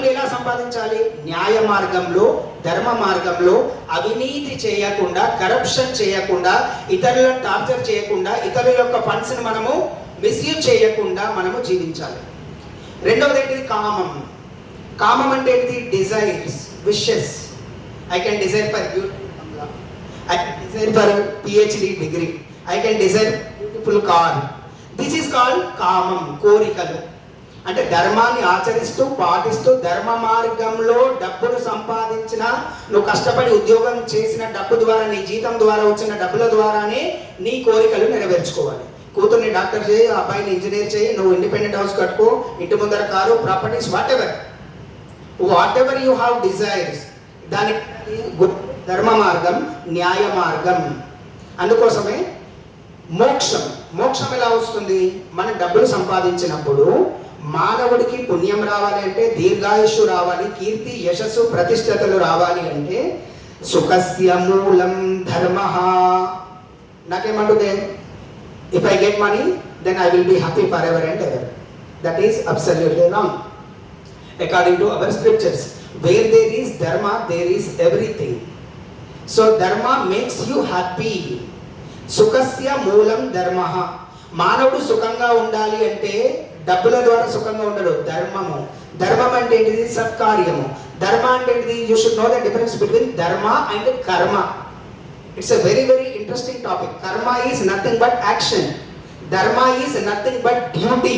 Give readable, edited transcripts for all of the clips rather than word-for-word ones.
డబ్బులు ఎలా సంపాదించాలి? న్యాయ మార్గంలో, ధర్మ మార్గంలో, అవినీతి చేయకుండా, కరప్షన్ చేయకుండా, ఇతరులను టార్చర్ చేయకుండా, ఇతరుల యొక్క ఫండ్స్ని మనము మిస్యూజ్ చేయకుండా మనము జీవించాలి. రెండవది ఏంటిది? కామం. కామం అంటే ఏంటిది? Desires, wishes. I can desire for beautiful, I can desire for PhD degree, I can desire beautiful car. This is called కామం, కోరికలు. అంటే ధర్మాన్ని ఆచరిస్తూ, పాటిస్తూ, ధర్మ మార్గంలో డబ్బును సంపాదించిన, నువ్వు కష్టపడి ఉద్యోగం చేసిన డబ్బు ద్వారా, నీ జీతం ద్వారా వచ్చిన డబ్బుల ద్వారానే నీ కోరికలు నెరవేర్చుకోవాలి. కూతుర్ని డాక్టర్ చేయి, అబ్బాయిని ఇంజనీర్ చేయి, నువ్వు ఇండిపెండెంట్ హౌస్ కట్టుకో, ఇంటి ముందర car, properties, what ever you have desires, దానికి ధర్మ మార్గం, న్యాయ మార్గం. అందుకోసమే మోక్షం. మోక్షం ఎలా వస్తుంది? మన డబ్బులు సంపాదించినప్పుడు మానవుడికి పుణ్యం రావాలి అంటే, దీర్ఘాయుష్షు రావాలి, కీర్తి, యశస్సు, ప్రతిష్టతలు రావాలి అంటే సుఖస్య మూలం ధర్మ. నాకేమంటుంది? If I get money, then I will be happy forever and ever. That is absolutely wrong. According to our scriptures, where there is dharma, there is everything. So dharma makes you happy. Sukhasya moolam dharmaha. మానవుడు సుఖంగా ఉండాలి అంటే డబ్బుల ద్వారా సుఖంగా ఉండడు. ధర్మము. ధర్మం అంటే ఏంటిది? సత్కార్యము. ధర్మ అంటే ఏంటిది? You should know the difference between ధర్మ అండ్ కర్మ. It's a very interesting topic. Karma is nothing but action. Dharma is nothing but duty.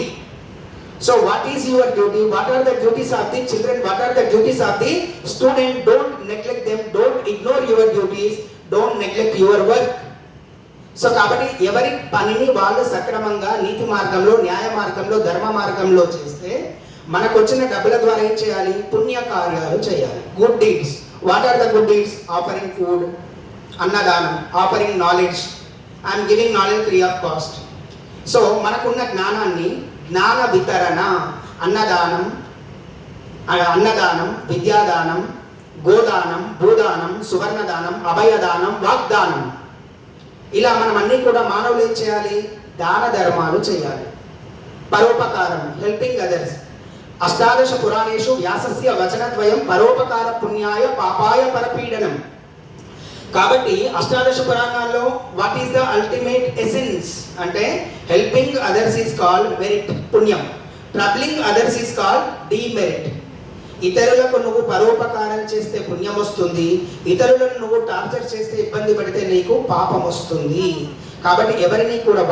So what is your duty? What are the duties of the children? What are the duties of the student? Don't neglect them. Don't ignore your duties. Don't neglect your work. So కాబట్టి ఎవరి పనిని వాళ్ళు సక్రమంగా, నీతి మార్గంలో, న్యాయ మార్గంలో, ధర్మ మార్గంలో చేస్తే మనకు వచ్చిన డబ్బుల ద్వారా ఏం చేయాలి? పుణ్య కార్యాలు చేయాలి. Good deeds. What are the good deeds? Offering food, అన్నదానం, offering knowledge. I'm giving knowledge free of cost. So మనకున్న జ్ఞానాన్ని, జ్ఞాన వితరణ, అన్నదానం, విద్యాదానం, గోదానం, భూదానం, సువర్ణదానం, అభయదానం, వాగ్దానం, ఇలా మనం అన్నీ కూడా మానవులు ఏం చేయాలి? దాన ధర్మాలు చేయాలి. పరోపకారం, హెల్పింగ్ అదర్స్. అష్టాదశ పురాణేషు వ్యాసస్య వచనద్వయం పరోపకార పుణ్యాయ పాపాయ పరపీడనం. కాబట్టి అష్టాదశ పురాణాల్లో what is the ultimate essence అంటే, helping others is called merit, పుణ్యం. Troubling others is called demerit. ఇతరులకు నువ్వు పరోపకారం చేస్తే పుణ్యం వస్తుంది, ఇతరులను నువ్వు టార్చర్ చేస్తే, ఇబ్బంది పడితే నీకు పాపం వస్తుంది. కాబట్టి ఎవరిని కూడా